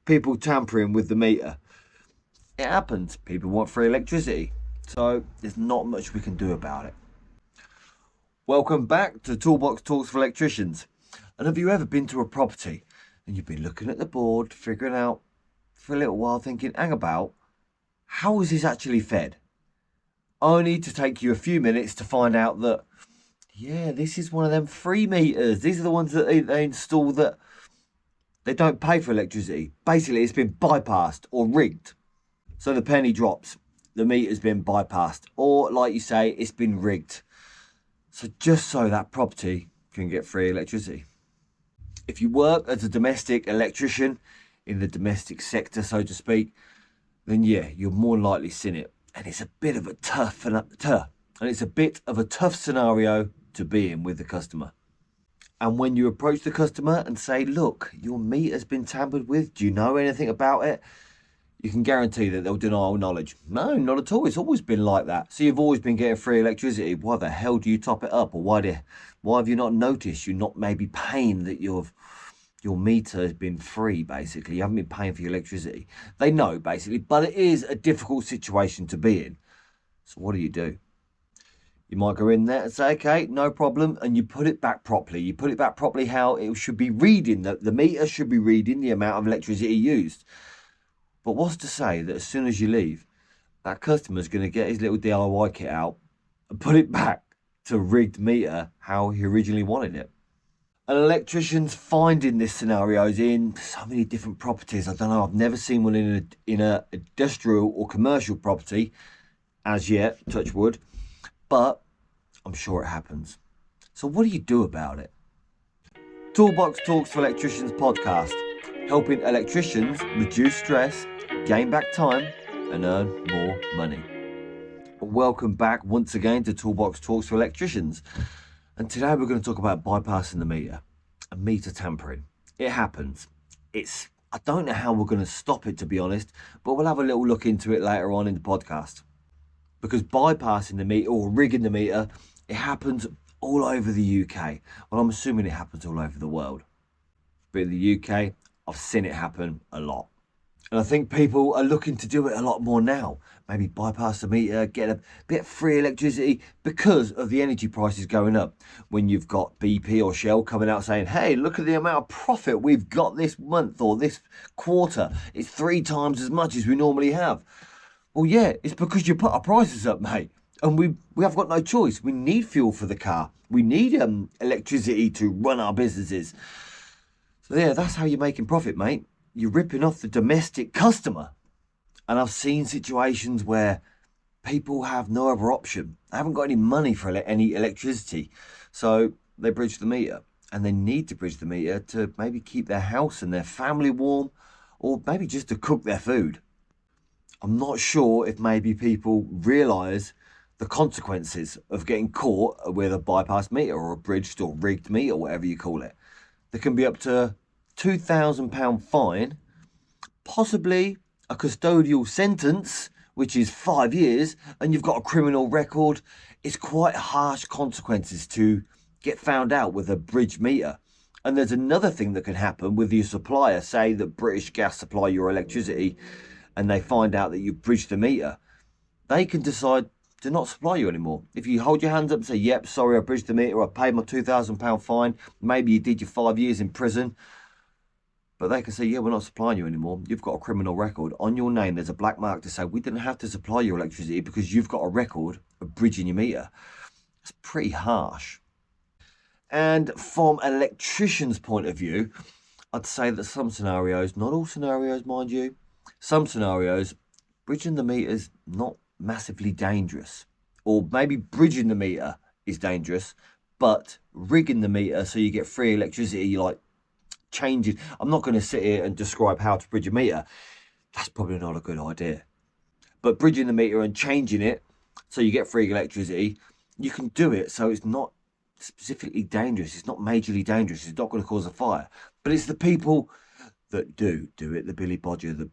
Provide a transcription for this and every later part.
people tampering with the meter. It happens. People want free electricity. So there's not much we can do about it. Welcome back to Toolbox Talks for Electricians. And have you ever been to a property and you've been looking at the board, figuring out for a little while, thinking, hang about, how is this actually fed? Only to take you a few minutes to find out that, yeah, this is one of them free meters. These are the ones that they install that they don't pay for electricity. Basically, it's been bypassed or rigged. So the penny drops. The meter's been bypassed. Or, like you say, it's been rigged. So just so that property can get free electricity. If you work as a domestic electrician in the domestic sector, so to speak, then yeah, you're more likely seen it. And it's a bit of a tough scenario to be in with the customer. And when you approach the customer and say, look, your meter's been tampered with, do you know anything about it? You can guarantee that they'll deny all knowledge. No, not at all. It's always been like that. So you've always been getting free electricity. Why the hell do you top it up? Or why have you not noticed? You're not maybe paying that your meter has been free, basically. You haven't been paying for your electricity. They know, basically, but it is a difficult situation to be in. So what do? You might go in there and say, okay, no problem, and you put it back properly. You put it back properly how it should be reading. The meter should be reading the amount of electricity used. But what's to say that as soon as you leave, that customer's going to get his little DIY kit out and put it back to rigged meter how he originally wanted it? And electricians finding this scenarios in so many different properties. I don't know, I've never seen one in a industrial or commercial property as yet, touch wood. But I'm sure it happens. So what do you do about it? Toolbox Talks for Electricians podcast, helping electricians reduce stress, gain back time, and earn more money. Welcome back once again to Toolbox Talks for Electricians. And today we're going to talk about bypassing the meter and meter tampering. It happens. I don't know how we're going to stop it, to be honest, but we'll have a little look into it later on in the podcast. Because bypassing the meter or rigging the meter, it happens all over the UK. Well, I'm assuming it happens all over the world. But in the UK, I've seen it happen a lot. And I think people are looking to do it a lot more now. Maybe bypass the meter, get a bit of free electricity because of the energy prices going up. When you've got BP or Shell coming out saying, hey, look at the amount of profit we've got this month or this quarter. It's 3 times as much as we normally have. Well, yeah, it's because you put our prices up, mate. And we have got no choice. We need fuel for the car. We need electricity to run our businesses. So yeah, that's how you're making profit, mate. You're ripping off the domestic customer. And I've seen situations where people have no other option. They haven't got any money for any electricity. So they bridge the meter. And they need to bridge the meter to maybe keep their house and their family warm, or maybe just to cook their food. I'm not sure if maybe people realise the consequences of getting caught with a bypass meter or a bridged or rigged meter, whatever you call it. There can be up to £2,000 fine, possibly a custodial sentence, which is 5 years, and you've got a criminal record. It's quite harsh consequences to get found out with a bridged meter. And there's another thing that can happen with your supplier. Say that British Gas supply your electricity and they find out that you bridged the meter. They can decide to not supply you anymore. If you hold your hands up and say, yep, sorry, I bridged the meter, I paid my £2,000 fine, maybe you did your 5 years in prison, but they can say, yeah, we're not supplying you anymore. You've got a criminal record. On your name, there's a black mark to say, we didn't have to supply your electricity because you've got a record of bridging your meter. It's pretty harsh. And from an electrician's point of view, I'd say that some scenarios, not all scenarios, mind you, some scenarios, bridging the meter is not massively dangerous. Or maybe bridging the meter is dangerous, but rigging the meter so you get free electricity, like changing. I'm not going to sit here and describe how to bridge a meter. That's probably not a good idea. But bridging the meter and changing it so you get free electricity, you can do it so it's not specifically dangerous. It's not majorly dangerous. It's not going to cause a fire. But it's the people that do it, the Billy Bodger,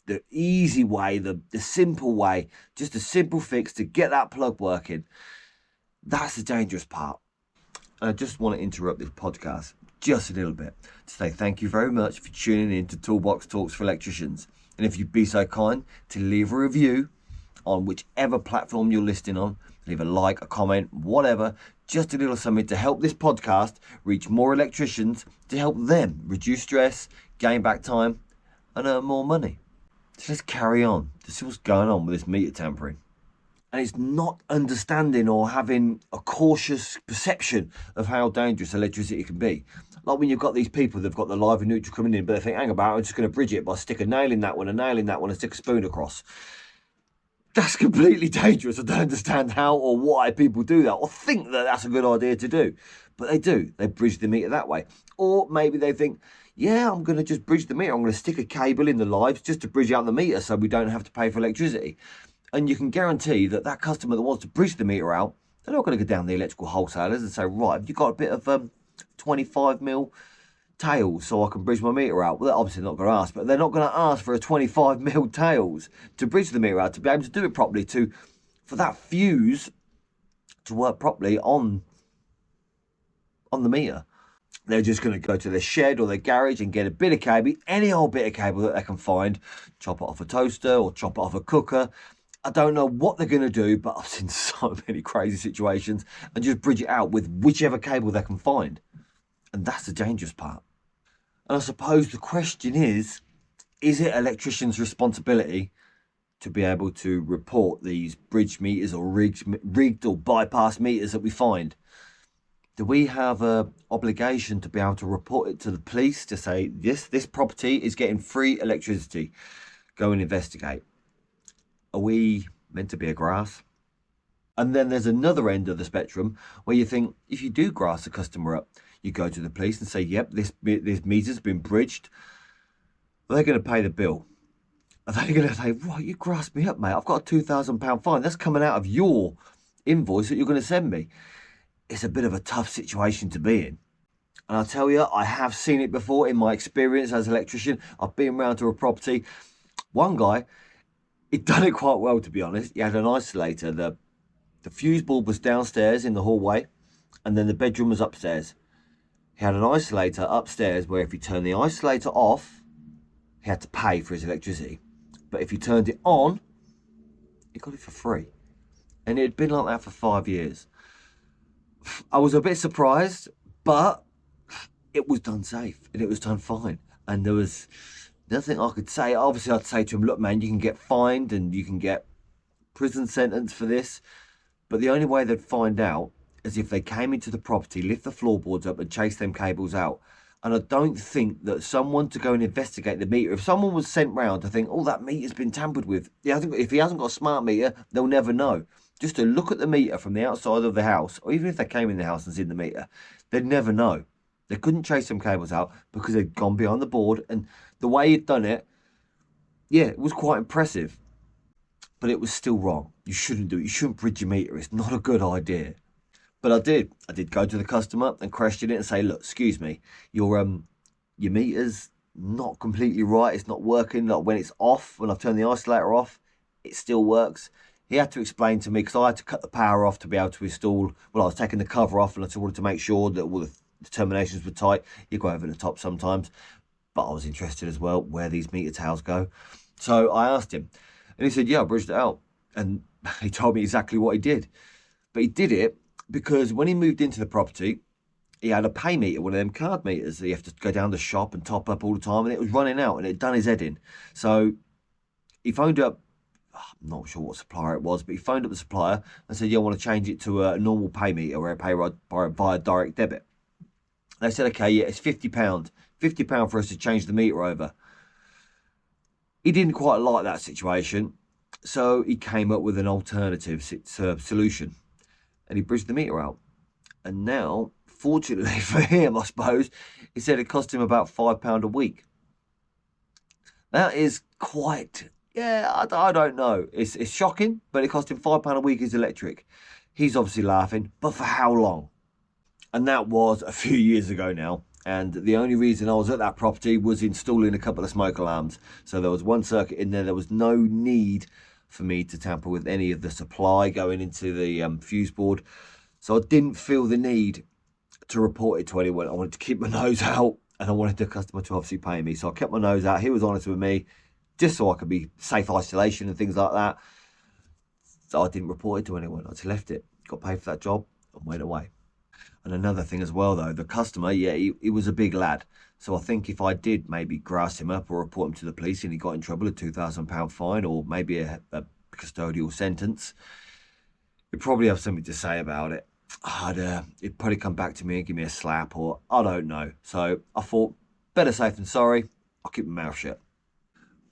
the easy way, the simple way, just a simple fix to get that plug working. That's the dangerous part. And I just want to interrupt this podcast just a little bit to say thank you very much for tuning in to Toolbox Talks for Electricians. And if you'd be so kind to leave a review on whichever platform you're listening on, leave a like, a comment, whatever, just a little something to help this podcast reach more electricians, to help them reduce stress, gain back time, and earn more money. So let's carry on to see what's going on with this meter tampering. And it's not understanding or having a cautious perception of how dangerous electricity can be. Like when you've got these people that've got the live and neutral coming in, but they think, hang about, I'm just going to bridge it by stick a nail in that one, a nail in that one, and stick a spoon across. That's completely dangerous. I don't understand how or why people do that or think that that's a good idea to do. But they do. They bridge the meter that way. Or maybe they think, yeah, I'm going to just bridge the meter. I'm going to stick a cable in the lives just to bridge out the meter so we don't have to pay for electricity. And you can guarantee that that customer that wants to bridge the meter out, they're not going to go down the electrical wholesalers and say, right, have you got a bit of 25 mil tails so I can bridge my meter out? Well, they're obviously not going to ask, but they're not going to ask for a 25 mil tails to bridge the meter out, to be able to do it properly, for that fuse to work properly on the meter. They're just going to go to their shed or their garage and get a bit of cable, any old bit of cable that they can find, chop it off a toaster or chop it off a cooker. I don't know what they're going to do, but I've seen so many crazy situations, and just bridge it out with whichever cable they can find. And that's the dangerous part. And I suppose the question is it electricians' responsibility to be able to report these bridge meters or rigged or bypass meters that we find? Do we have an obligation to be able to report it to the police to say, yes, this property is getting free electricity? Go and investigate. Are we meant to be a grass? And then there's another end of the spectrum where you think, if you do grass a customer up, you go to the police and say, yep, this meter's been bridged. Are they going to pay the bill? Are they going to say, right, you grassed me up, mate. I've got a £2,000 fine. That's coming out of your invoice that you're going to send me. It's a bit of a tough situation to be in. And I'll tell you, I have seen it before in my experience as an electrician. I've been around to a property. One guy, he'd done it quite well, to be honest. He had an isolator. The fuse bulb was downstairs in the hallway, and then the bedroom was upstairs. He had an isolator upstairs where if he turned the isolator off, he had to pay for his electricity. But if he turned it on, he got it for free. And it had been like that for 5 years. I was a bit surprised, but it was done safe and it was done fine. And there was nothing I could say. Obviously, I'd say to him, look, man, you can get fined and you can get prison sentence for this. But the only way they'd find out is if they came into the property, lift the floorboards up and chase them cables out. And I don't think that someone to go and investigate the meter, if someone was sent round to think, oh, that meter's been tampered with, if he hasn't got a smart meter, they'll never know. Just to look at the meter from the outside of the house, or even if they came in the house and seen the meter, they'd never know. They couldn't chase them cables out because they'd gone behind the board. And the way he'd done it, yeah, it was quite impressive. But it was still wrong. You shouldn't do it. You shouldn't bridge your meter. It's not a good idea. But I did. I did go to the customer and question it and say, look, excuse me, your meter's not completely right. It's not working. Like when it's off, when I've turned the isolator off, it still works. He had to explain to me, because I had to cut the power off to be able to install. Well, I was taking the cover off and I wanted to make sure that all the terminations were tight. You go over the top sometimes. But I was interested as well where these meter tails go. So I asked him and he said, yeah, I bridged it out. And he told me exactly what he did. But he did it because when he moved into the property, he had a pay meter, one of them card meters that you have to go down the shop and top up all the time, and it was running out and it had done his head in. So he phoned up, I'm not sure what supplier it was, but he phoned up the supplier and said, yeah, I want to change it to a normal pay meter where I pay via direct debit. They said, okay, yeah, it's £50. £50 for us to change the meter over. He didn't quite like that situation, so he came up with an alternative solution. And he bridged the meter out. And now, fortunately for him, I suppose, he said it cost him about £5 a week. That is quite, yeah, I don't know. It's shocking, but it cost him £5 a week his electric. He's obviously laughing, but for how long? And that was a few years ago now. And the only reason I was at that property was installing a couple of smoke alarms. So there was one circuit in there. There was no need for me to tamper with any of the supply going into the fuse board. So I didn't feel the need to report it to anyone. I wanted to keep my nose out, and I wanted the customer to obviously pay me. So I kept my nose out. He was honest with me, just so I could be safe isolation and things like that. So I didn't report it to anyone. I just left it, got paid for that job, and went away. And another thing as well, though, the customer, yeah, he was a big lad. So I think if I did maybe grass him up or report him to the police and he got in trouble, a £2,000 fine or maybe a custodial sentence, he'd probably have something to say about it. He'd probably come back to me and give me a slap, or I don't know. So I thought, better safe than sorry. I'll keep my mouth shut.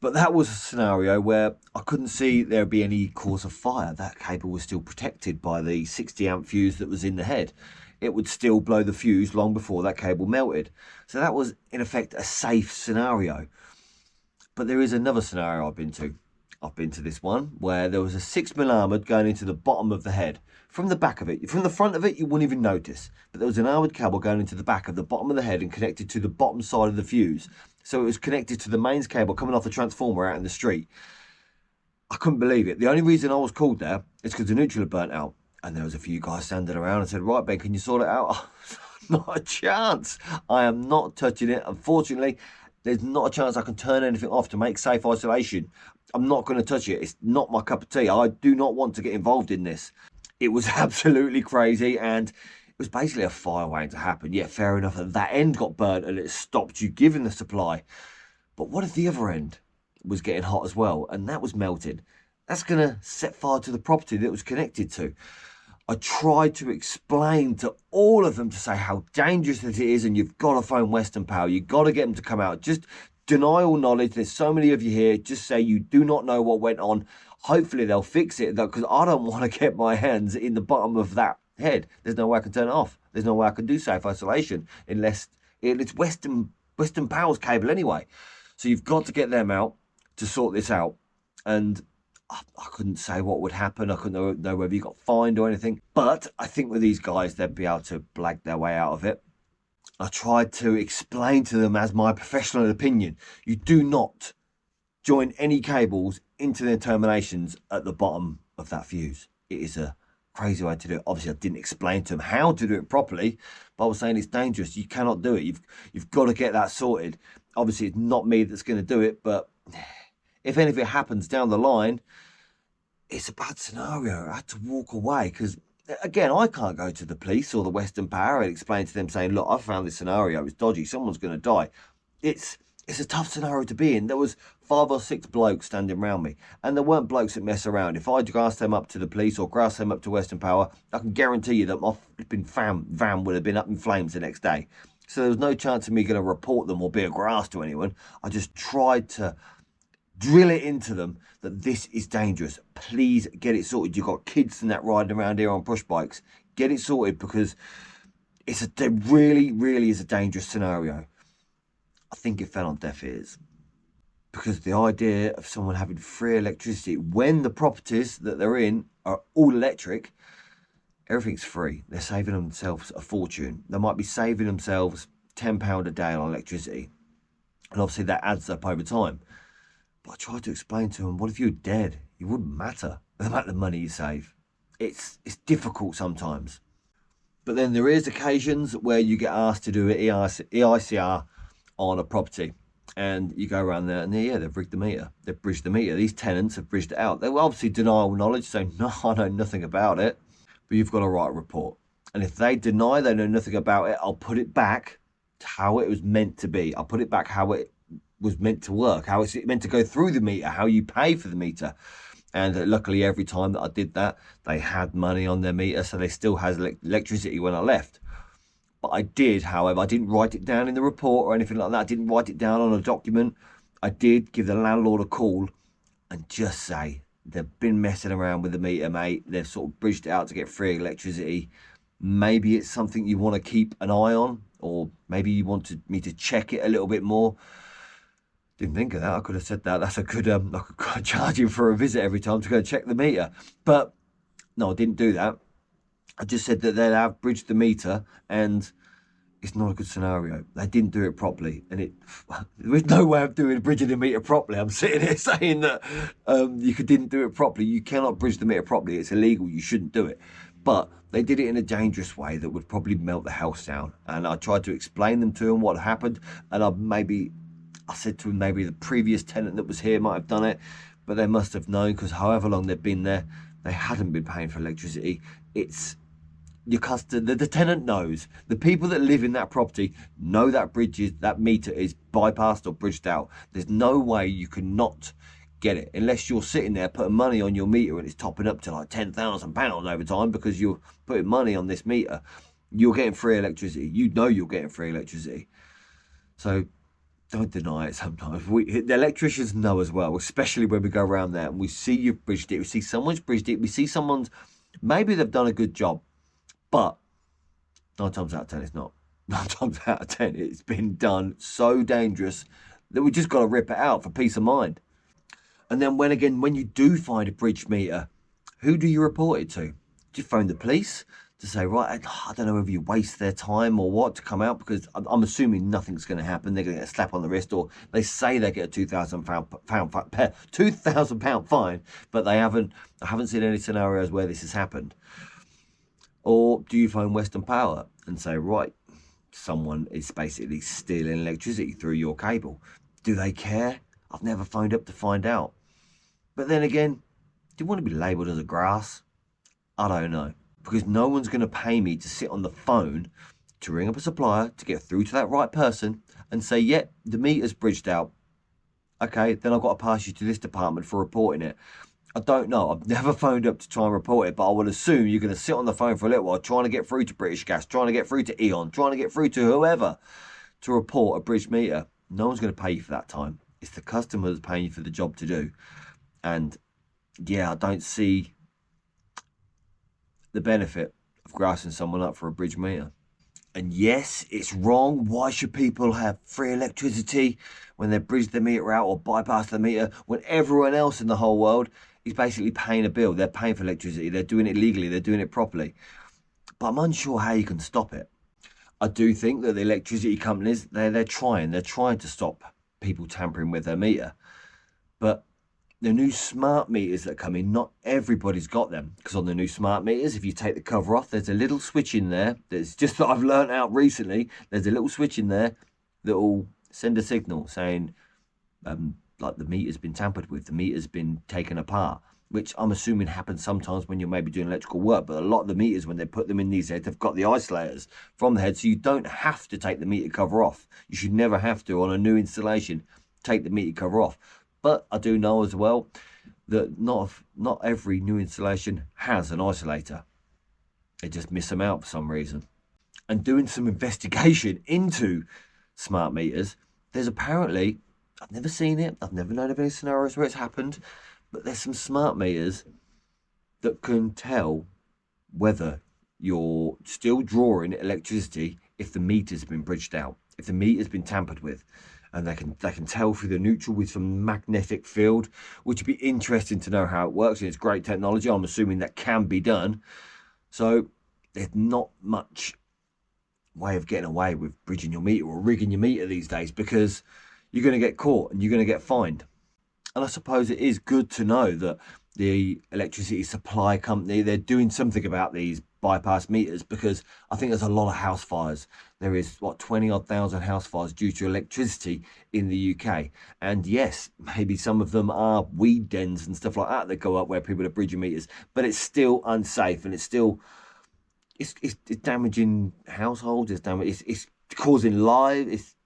But that was a scenario where I couldn't see there'd be any cause of fire. That cable was still protected by the 60 amp fuse that was in the head. It would still blow the fuse long before that cable melted. So that was, in effect, a safe scenario. But there is another scenario I've been to. I've been to this one where there was a 6mm armoured going into the bottom of the head. From the back of it, from the front of it, you wouldn't even notice. But there was an armoured cable going into the back of the bottom of the head and connected to the bottom side of the fuse. So it was connected to the mains cable coming off the transformer out in the street. I couldn't believe it. The only reason I was called there is because the neutral had burnt out. And there was a few guys standing around and said, right, Ben, can you sort it out? Not a chance. I am not touching it. Unfortunately, there's not a chance I can turn anything off to make safe isolation. I'm not going to touch it. It's not my cup of tea. I do not want to get involved in this. It was absolutely crazy, and it was basically a fire waiting to happen. Yeah, fair enough that that end got burnt and it stopped you giving the supply. But what if the other end was getting hot as well and that was melted? That's going to set fire to the property that it was connected to. I tried to explain to all of them to say how dangerous it is, and you've got to phone Western Power. You've got to get them to come out. Just deny all knowledge. There's so many of you here. Just say you do not know what went on. Hopefully they'll fix it, because I don't want to get my hands in the bottom of that head. There's no way I can turn it off. There's no way I can do safe isolation unless it's Western Power's cable anyway. So you've got to get them out to sort this out. And I couldn't say what would happen. I couldn't know whether you got fined or anything. But I think with these guys, they'd be able to blag their way out of it. I tried to explain to them as my professional opinion, you do not join any cables into the terminations at the bottom of that fuse. It is a crazy way to do it. Obviously, I didn't explain to them how to do it properly, but I was saying it's dangerous. You cannot do it. You've got to get that sorted. Obviously, it's not me that's going to do it, but if anything happens down the line, it's a bad scenario. I had to walk away because, again, I can't go to the police or the Western Power and explain to them saying, look, I found this scenario. It's dodgy. Someone's going to die. It's a tough scenario to be in. There was 5 or 6 blokes standing around me, and there weren't blokes that mess around. If I grassed them up to the police or grassed them up to Western Power, I can guarantee you that my flipping van would have been up in flames the next day. So there was no chance of me going to report them or be a grass to anyone. I just tried to drill it into them that this is dangerous. Please get it sorted. You've got kids and that riding around here on push bikes. Get it sorted, because it really, really is a dangerous scenario. I think it fell on deaf ears, because the idea of someone having free electricity when the properties that they're in are all electric, everything's free. They're saving themselves a fortune. They might be saving themselves £10 a day on electricity, and obviously that adds up over time. But I tried to explain to them, what if you're dead? It wouldn't matter the amount of money you save. It's difficult sometimes. But then there is occasions where you get asked to do an EICR on a property, and you go around there and they've rigged the meter. They've bridged the meter. These tenants have bridged it out. They will obviously deny all knowledge, so no, I know nothing about it. But you've got to write a report. And if they deny they know nothing about it, I'll put it back to how it was meant to be. I'll put it back how it was meant to work, how it's meant to go through the meter, how you pay for the meter. And luckily, every time that I did that, they had money on their meter, so they still had electricity when I left. But I did, however, I didn't write it down in the report or anything like that. I didn't write it down on a document. I did give the landlord a call and just say, they've been messing around with the meter, mate. They've sort of bridged it out to get free electricity. Maybe it's something you want to keep an eye on, or maybe you want me to check it a little bit more. Didn't think of that. I could have said that. That's a good, I could charge him for a visit every time to go check the meter. But no, I didn't do that. I just said that they have bridged the meter, and it's not a good scenario. They didn't do it properly, and there is no way of bridging the meter properly. I'm sitting here saying that you didn't do it properly. You cannot bridge the meter properly. It's illegal. You shouldn't do it. But They did it in a dangerous way that would probably melt the house down. And I tried to explain them to them what happened. And I said to them, maybe the previous tenant that was here might have done it, but they must have known, because however long they've been there, they hadn't been paying for electricity. It's your customer, the tenant knows. The people that live in that property know that meter is bypassed or bridged out. There's no way you can not get it unless you're sitting there putting money on your meter and it's topping up to like £10,000 over time because you're putting money on this meter. You're getting free electricity. You know you're getting free electricity. So don't deny it sometimes. The electricians know as well, especially when we go around there and we see you've bridged it. We see someone's bridged it. We see maybe they've done a good job, but 9 times out of 10 it's not. 9 times out of 10 it's been done so dangerous that we just got to rip it out for peace of mind. And then when you do find a bridge meter, who do you report it to? Do you phone the police to say, right, I don't know whether you waste their time or what to come out, because I'm assuming nothing's going to happen. They're going to get a slap on the wrist, or they say they get a £2,000 fine, but I haven't seen any scenarios where this has happened. Or do you phone Western Power and say, right, someone is basically stealing electricity through your cable? Do they care? I've never phoned up to find out. But then again, do you want to be labelled as a grass? I don't know. Because no one's going to pay me to sit on the phone to ring up a supplier to get through to that right person and say, yep, the meter's bridged out. Okay, then I've got to pass you to this department for reporting it. I don't know. I've never phoned up to try and report it, but I would assume you're going to sit on the phone for a little while trying to get through to British Gas, trying to get through to E.ON, trying to get through to whoever to report a bridged meter. No one's going to pay you for that time. It's the customer that's paying you for the job to do. And yeah, I don't see the benefit of grassing someone up for a bridge meter. And yes, it's wrong. Why should people have free electricity when they bridge the meter out or bypass the meter when everyone else in the whole world is basically paying a bill? They're paying for electricity. They're doing it legally. They're doing it properly. But I'm unsure how you can stop it. I do think that the electricity companies, they're trying to stop people tampering with their meter. But the new smart meters that come in, not everybody's got them, because on the new smart meters, if you take the cover off, there's a little switch in there. That's just that I've learnt out recently. There's a little switch in there that will send a signal saying, like the meter's been tampered with, the meter's been taken apart, which I'm assuming happens sometimes when you're maybe doing electrical work. But a lot of the meters, when they put them in these heads, they've got the isolators from the head, so you don't have to take the meter cover off. You should never have to, on a new installation, take the meter cover off. But I do know as well that not every new installation has an isolator. They just miss them out for some reason. And doing some investigation into smart meters, there's apparently, I've never seen it, I've never known of any scenarios where it's happened, but there's some smart meters that can tell whether you're still drawing electricity if the meter's been bridged out, if the meter's been tampered with. And they can tell through the neutral with some magnetic field, which would be interesting to know how it works. And it's great technology. I'm assuming that can be done. So there's not much way of getting away with bridging your meter or rigging your meter these days, because you're going to get caught and you're going to get fined. And I suppose it is good to know that the electricity supply company, they're doing something about these bypass meters, because I think there's a lot of house fires. There is 20,000 house fires due to electricity in the UK. And yes, maybe some of them are weed dens and stuff like that go up where people are bridging meters, but it's still unsafe, and it's damaging households. It's causing it's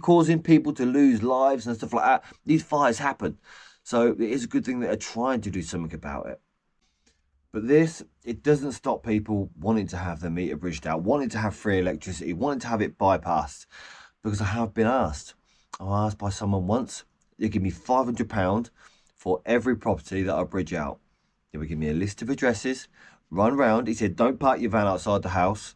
causing people to lose lives and stuff like that. These fires happen. So it is a good thing that they're trying to do something about it. But it doesn't stop people wanting to have their meter bridged out, wanting to have free electricity, wanting to have it bypassed. Because I have been asked. I was asked by someone once, they give me £500 for every property that I bridge out. They would give me a list of addresses, run round. He said, don't park your van outside the house.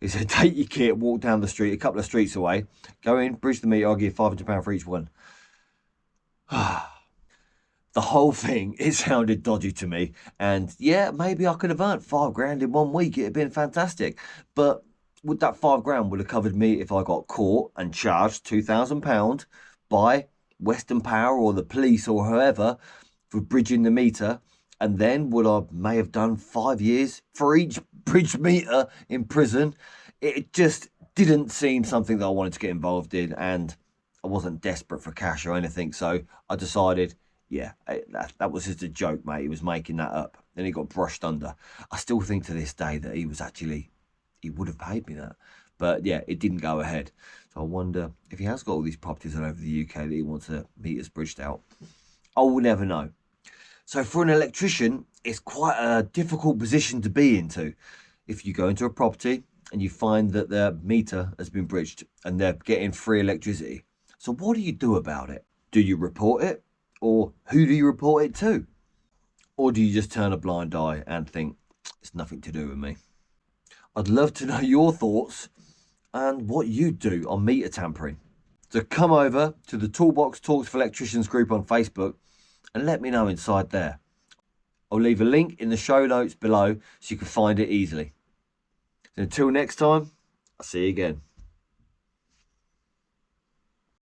He said, take your kit, walk down the street, a couple of streets away, go in, bridge the meter, I'll give you £500 for each one. The whole thing, it sounded dodgy to me. And yeah, maybe I could have earned £5,000 in 1 week. It'd been fantastic. But would that £5,000 would have covered me if I got caught and charged £2,000 by Western Power or the police or whoever for bridging the meter, And then what I may have done 5 years for each bridge meter in prison. It just didn't seem something that I wanted to get involved in, and I wasn't desperate for cash or anything. So I decided, yeah, that was just a joke, mate. He was making that up. Then he got brushed under. I still think to this day that he would have paid me that. But yeah, it didn't go ahead. So I wonder if he has got all these properties all over the UK that he wants to meters bridged out. I will never know. So for an electrician, it's quite a difficult position to be into. If you go into a property and you find that their meter has been bridged and they're getting free electricity. So what do you do about it? Do you report it? Or who do you report it to? Or do you just turn a blind eye and think, it's nothing to do with me? I'd love to know your thoughts and what you do on meter tampering. So come over to the Toolbox Talks for Electricians group on Facebook and let me know inside there. I'll leave a link in the show notes below so you can find it easily. Until next time, I'll see you again.